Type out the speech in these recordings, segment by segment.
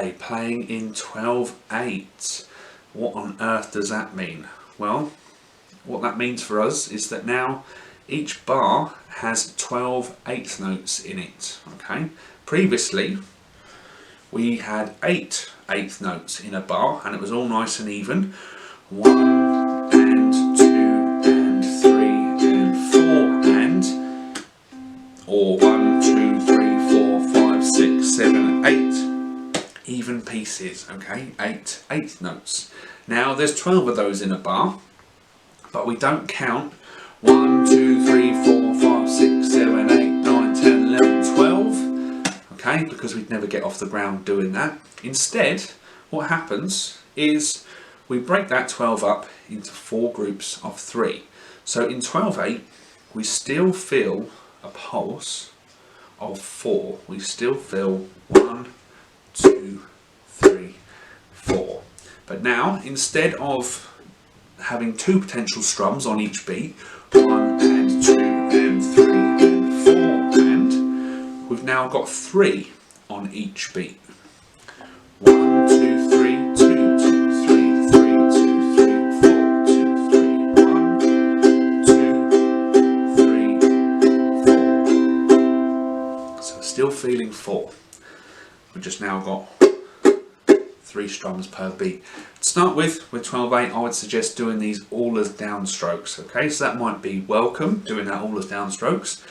Okay, playing in 12/8. What on earth does that mean? Well, what that means for us is that now each bar has 12 eighth notes in it. Okay, previously we had 8 eighth notes in a bar and it was all nice and even. 1 and 2 and 3 and 4 and, or 1, 2, 3, 4, 5, 6, 7, 8 even pieces. Okay, 8 eighth notes. Now there's 12 of those in a bar, but we don't count 1, 2, 3, 4, 5, 6, 7, 8, 9, 10, 11, 12. Okay, because we'd never get off the ground doing that. Instead, what happens is we break that 12 up into 4 groups of 3. So in 12/8, we still feel a pulse of 4. We still feel 1, 2, 3, 4. But now, instead of having 2 potential strums on each beat, 1 and 2 and 3 and 4 and, we've now got 3 on each beat. 1, 2, 3, 2, 2, 3, 3, 2, 3, 4, 2, 3, 1, 2, 3, 4. So still feeling 4. We've just now got 3 strums per beat. To start with 12/8, I would suggest doing these all as downstrokes. Okay, so that might be welcome, doing that all as downstrokes.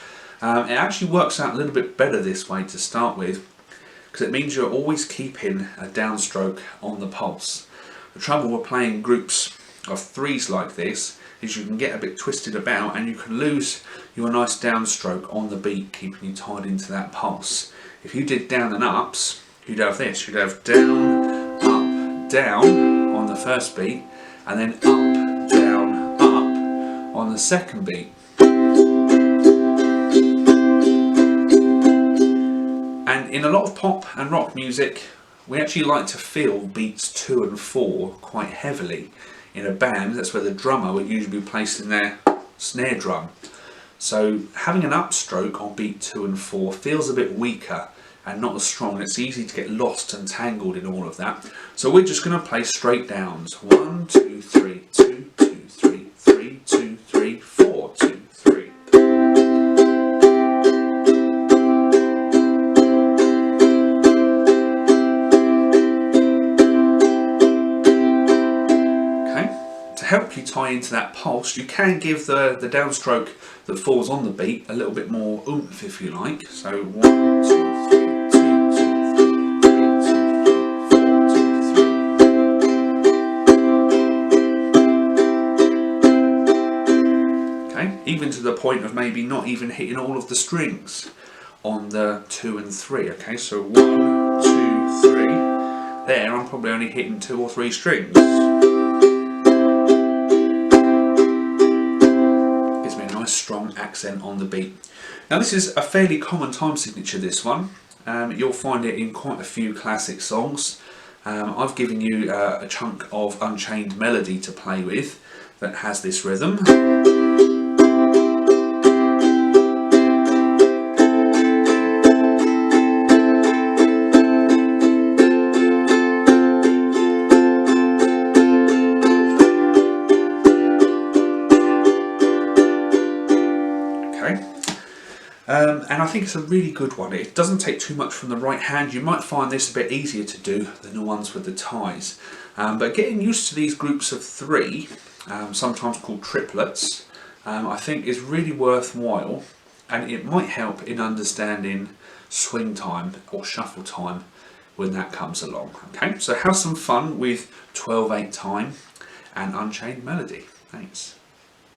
It actually works out a little bit better this way to start with, because it means you're always keeping a downstroke on the pulse. The trouble with playing groups of 3s like this is you can get a bit twisted about and you can lose your nice downstroke on the beat, keeping you tied into that pulse. If you did down and ups, you'd have this, you'd have down, up, down on the first beat, and then up, down, up on the second beat. And in a lot of pop and rock music, we actually like to feel beats 2 and 4 quite heavily. In a band, that's where the drummer would usually be placed in their snare drum. So having an upstroke on beat 2 and 4 feels a bit weaker and not as strong. It's easy to get lost and tangled in all of that. So we're just going to play straight downs. 1, 2, 3, 2, 2, 3, 3, 2, 3, 4, 2, 3. Okay. To help you tie into that pulse, you can give the downstroke that falls on the beat a little bit more oomph, if you like. So 1, 2, 3. Even to the point of maybe not even hitting all of the strings on the 2 and 3. Okay, so 1, 2, 3. There, I'm probably only hitting 2 or 3 strings. Gives me a nice strong accent on the beat. Now this is a fairly common time signature, this one. You'll find it in quite a few classic songs. I've given you a chunk of Unchained Melody to play with that has this rhythm. And I think it's a really good one. It doesn't take too much from the right hand. You might find this a bit easier to do than the ones with the ties. But getting used to these groups of 3, sometimes called triplets, I think is really worthwhile, and it might help in understanding swing time or shuffle time when that comes along. Okay, so have some fun with 12/8 time and Unchained Melody. Thanks.